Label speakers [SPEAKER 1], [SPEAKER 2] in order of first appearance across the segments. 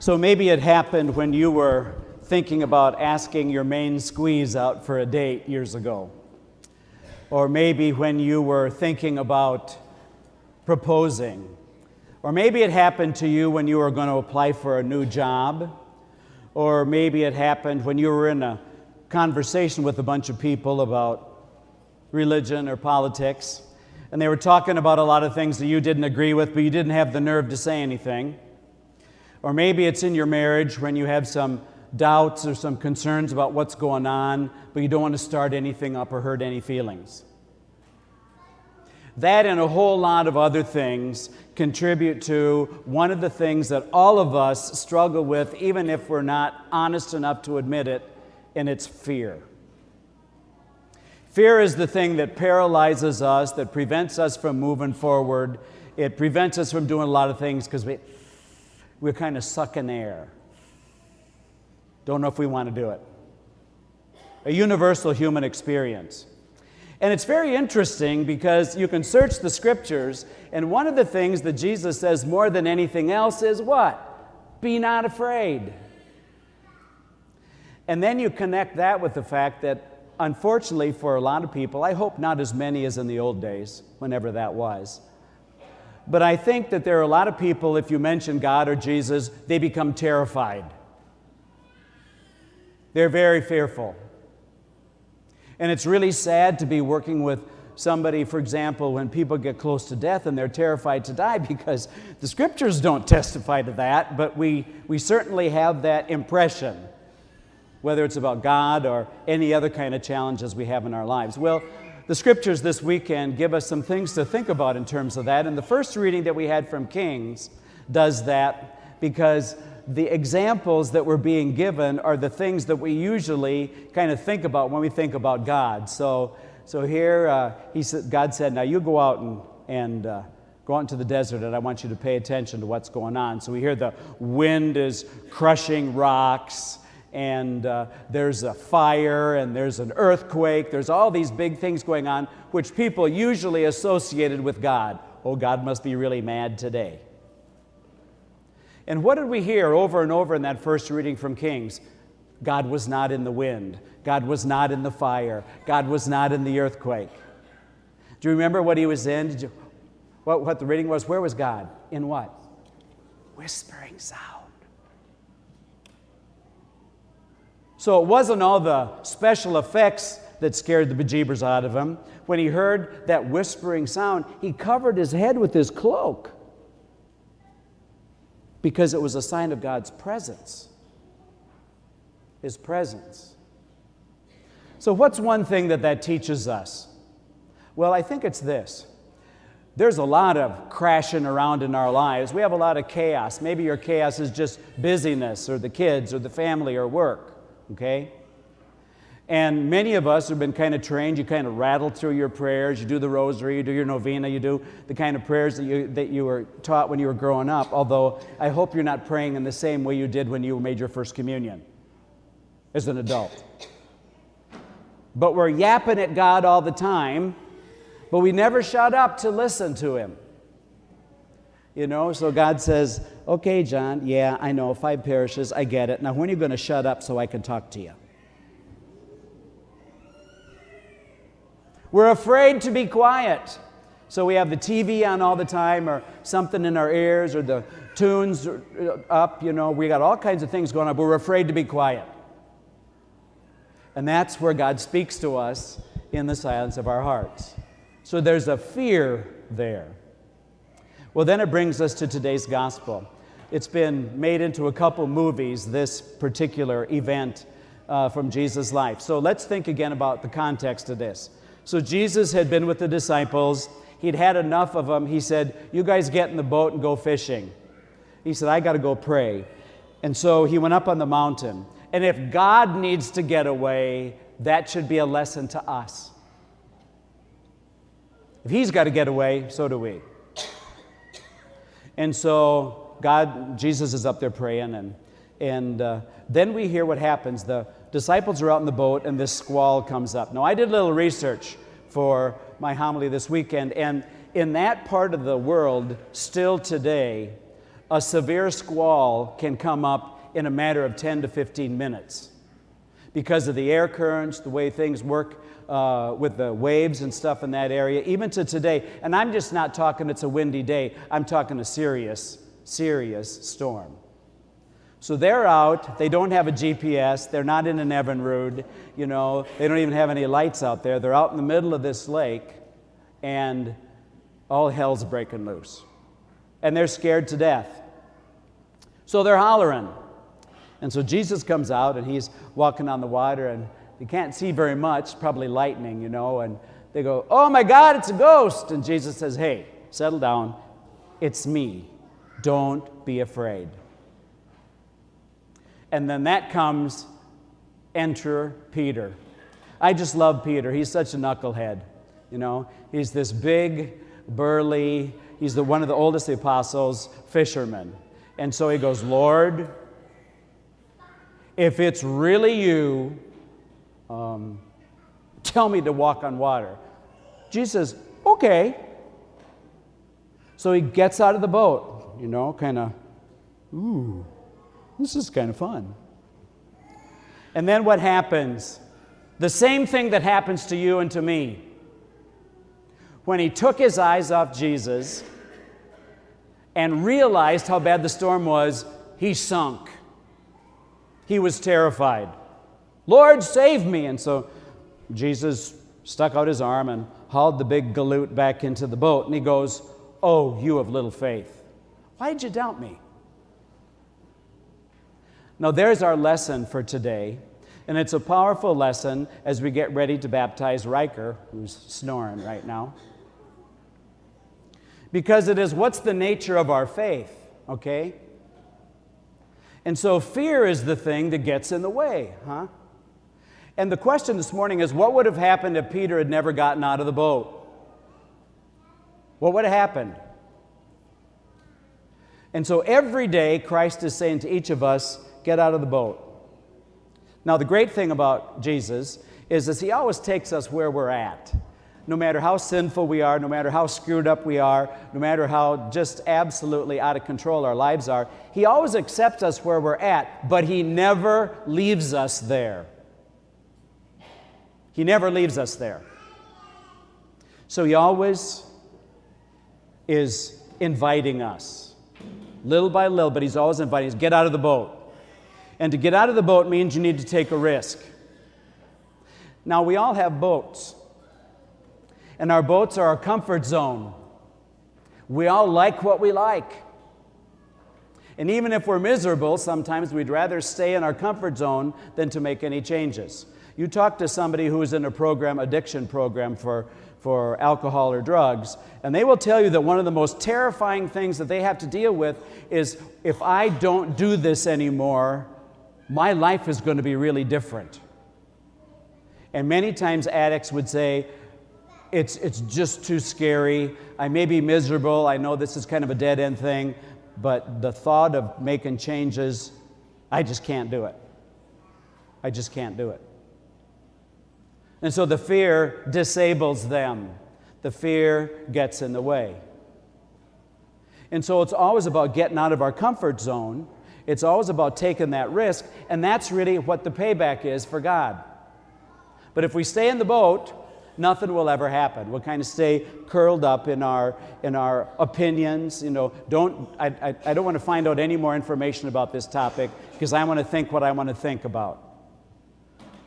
[SPEAKER 1] So maybe it happened when you were thinking about asking your main squeeze out for a date years ago. Or maybe when you were thinking about proposing. Or maybe it happened to you when you were going to apply for a new job. Or maybe it happened when you were in a conversation with a bunch of people about religion or politics. And they were talking about a lot of things that you didn't agree with, but you didn't have the nerve to say anything. Or maybe it's in your marriage when you have some doubts or some concerns about what's going on, but you don't want to start anything up or hurt any feelings. That and a whole lot of other things contribute to one of the things that all of us struggle with, even if we're not honest enough to admit it, and it's fear. Fear is the thing that paralyzes us, that prevents us from moving forward. It prevents us from doing a lot of things because we're kind of sucking air. Don't know if we want to do it. A universal human experience. And it's very interesting because you can search the scriptures, and one of the things that Jesus says more than anything else is what? Be not afraid. And then you connect that with the fact that, unfortunately for a lot of people, I hope not as many as in the old days, whenever that was, but I think that there are a lot of people, if you mention God or Jesus, they become terrified. They're very fearful. And it's really sad to be working with somebody, for example, when people get close to death and they're terrified to die, because the scriptures don't testify to that, but we certainly have that impression, whether it's about God or any other kind of challenges we have in our lives. Well, the scriptures this weekend give us some things to think about in terms of that. And the first reading that we had from Kings does that, because the examples that we're being given are the things that we usually kind of think about when we think about God. So here God said, now you go out and go out into the desert, and I want you to pay attention to what's going on. So we hear the wind is crushing rocks, and there's a fire, and there's an earthquake. There's all these big things going on, which people usually associated with God. Oh, God must be really mad today. And what did we hear over and over in that first reading from Kings? God was not in the wind. God was not in the fire. God was not in the earthquake. Do you remember what he was in? What the reading was? Where was God? In what? Whispering sound. So it wasn't all the special effects that scared the bejeebers out of him. When he heard that whispering sound, he covered his head with his cloak, because it was a sign of God's presence. His presence. So what's one thing that teaches us? Well, I think it's this. There's a lot of crashing around in our lives. We have a lot of chaos. Maybe your chaos is just busyness, or the kids, or the family, or work. Okay? And many of us have been kind of trained. You kind of rattle through your prayers. You do the rosary, you do your novena, you do the kind of prayers that you were taught when you were growing up, although I hope you're not praying in the same way you did when you made your first communion as an adult. But we're yapping at God all the time, but we never shut up to listen to Him. You know, so God says, okay, John, yeah, I know, 5 parishes, I get it. Now, when are you going to shut up so I can talk to you? We're afraid to be quiet. So we have the TV on all the time, or something in our ears, or the tunes up, you know. We got all kinds of things going on, but we're afraid to be quiet. And that's where God speaks to us, in the silence of our hearts. So there's a fear there. Well, then it brings us to today's gospel. It's been made into a couple movies, this particular event from Jesus' life. So let's think again about the context of this. So Jesus had been with the disciples. He'd had enough of them. He said, you guys get in the boat and go fishing. He said, I got to go pray. And so he went up on the mountain. And if God needs to get away, that should be a lesson to us. If He's got to get away, so do we. And so Jesus is up there praying, and then we hear what happens. The disciples are out in the boat, and this squall comes up. Now, I did a little research for my homily this weekend, and in that part of the world, still today, a severe squall can come up in a matter of 10 to 15 minutes because of the air currents, the way things work with the waves and stuff in that area, even to today. And I'm just not talking it's a windy day. I'm talking a serious, serious storm. So they're out. They don't have a GPS. They're not in an Evinrude. You know, they don't even have any lights out there. They're out in the middle of this lake, and all hell's breaking loose. And they're scared to death. So they're hollering. And so Jesus comes out, and he's walking on the water, and you can't see very much, probably lightning, you know, and they go, "Oh my God, it's a ghost." And Jesus says, "Hey, settle down. It's me. Don't be afraid." And then that comes, enter Peter. I just love Peter. He's such a knucklehead, you know. He's this big, burly, he's one of the oldest of the apostles, fisherman. And so he goes, "Lord, if it's really you, tell me to walk on water." Jesus says, "Okay." So he gets out of the boat, you know, kind of, ooh, this is kind of fun. And then what happens? The same thing that happens to you and to me. When he took his eyes off Jesus and realized how bad the storm was, he sunk. He was terrified. "Lord, save me." And so Jesus stuck out his arm and hauled the big galoot back into the boat. And he goes, "Oh, you of little faith, why did you doubt me?" Now there's our lesson for today. And it's a powerful lesson as we get ready to baptize Riker, who's snoring right now. Because it is, what's the nature of our faith, okay? And so fear is the thing that gets in the way, huh? And the question this morning is, what would have happened if Peter had never gotten out of the boat? What would have happened? And so every day, Christ is saying to each of us, get out of the boat. Now, the great thing about Jesus is that he always takes us where we're at. No matter how sinful we are, no matter how screwed up we are, no matter how just absolutely out of control our lives are, he always accepts us where we're at, but he never leaves us there. He never leaves us there. So he always is inviting us, little by little, but he's always inviting us, get out of the boat. And to get out of the boat means you need to take a risk. Now, we all have boats. And our boats are our comfort zone. We all like what we like. And even if we're miserable, sometimes we'd rather stay in our comfort zone than to make any changes. You talk to somebody who is in a program, addiction program for alcohol or drugs, and they will tell you that one of the most terrifying things that they have to deal with is, if I don't do this anymore, my life is going to be really different. And many times addicts would say, it's just too scary. I may be miserable. I know this is kind of a dead-end thing, but the thought of making changes, I just can't do it. I just can't do it. And so the fear disables them. The fear gets in the way. And so it's always about getting out of our comfort zone. It's always about taking that risk, and that's really what the payback is for God. But if we stay in the boat, nothing will ever happen. We'll kind of stay curled up in our opinions. You know, I don't want to find out any more information about this topic because I want to think what I want to think about.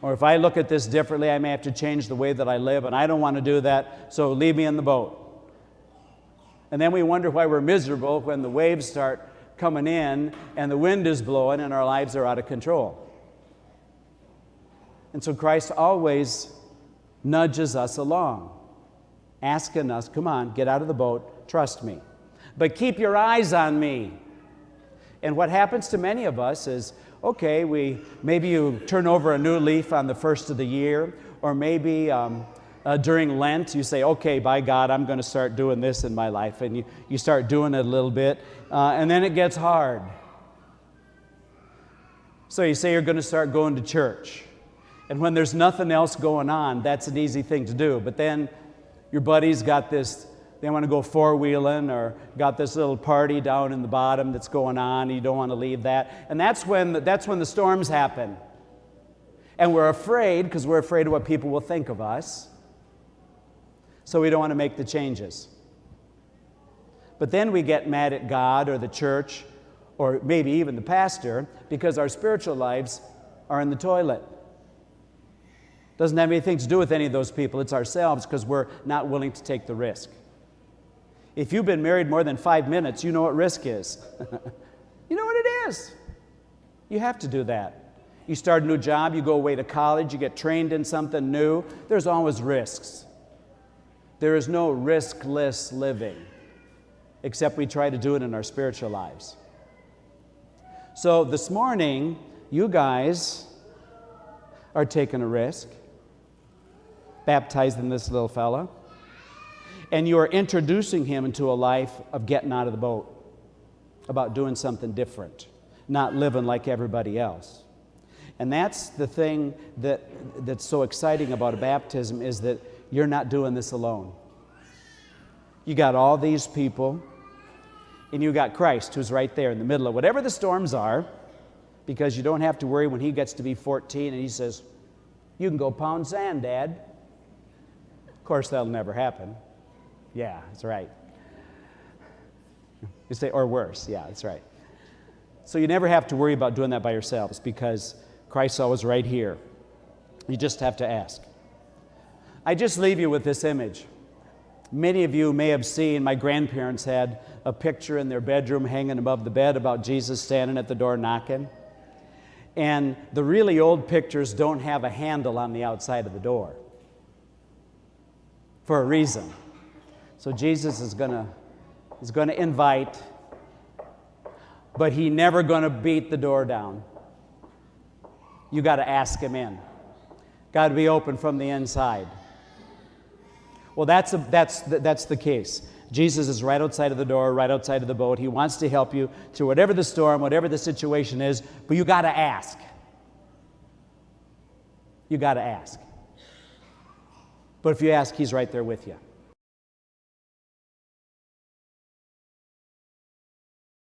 [SPEAKER 1] Or if I look at this differently, I may have to change the way that I live, and I don't want to do that, so leave me in the boat. And then we wonder why we're miserable when the waves start coming in and the wind is blowing and our lives are out of control. And so Christ always nudges us along, asking us, come on, get out of the boat, trust me. But keep your eyes on me. And what happens to many of us is, okay, maybe you turn over a new leaf on the first of the year, or maybe during Lent you say, okay, by God, I'm going to start doing this in my life. And you start doing it a little bit, and then it gets hard. So you say you're going to start going to church. And when there's nothing else going on, that's an easy thing to do. But then your buddy's got this They want to go four-wheeling or got this little party down in the bottom that's going on. You don't want to leave that. And that's when the storms happen. And we're afraid because we're afraid of what people will think of us. So we don't want to make the changes. But then we get mad at God or the church or maybe even the pastor because our spiritual lives are in the toilet. Doesn't have anything to do with any of those people. It's ourselves because we're not willing to take the risk. If you've been married more than 5 minutes, you know what risk is. You know what it is. You have to do that. You start a new job, you go away to college, you get trained in something new. There's always risks. There is no riskless living, except we try to do it in our spiritual lives. So this morning, you guys are taking a risk, baptizing this little fella. And you are introducing him into a life of getting out of the boat, about doing something different, not living like everybody else. And that's the thing that's so exciting about a baptism is that you're not doing this alone. You got all these people, and you got Christ who's right there in the middle of whatever the storms are, because you don't have to worry when he gets to be 14 and he says, "You can go pound sand, Dad." Of course, that'll never happen. Yeah, that's right. You say, or worse. Yeah, that's right. So you never have to worry about doing that by yourselves because Christ's always right here. You just have to ask. I just leave you with this image. Many of you may have seen my grandparents had a picture in their bedroom hanging above the bed about Jesus standing at the door knocking. And the really old pictures don't have a handle on the outside of the door for a reason. So Jesus is going to invite, but he's never going to beat the door down. You got to ask him in. Got to be open from the inside. Well, that's the case. Jesus is right outside of the door, right outside of the boat. He wants to help you through whatever the storm, whatever the situation is, but you got to ask. You got to ask. But if you ask, he's right there with you.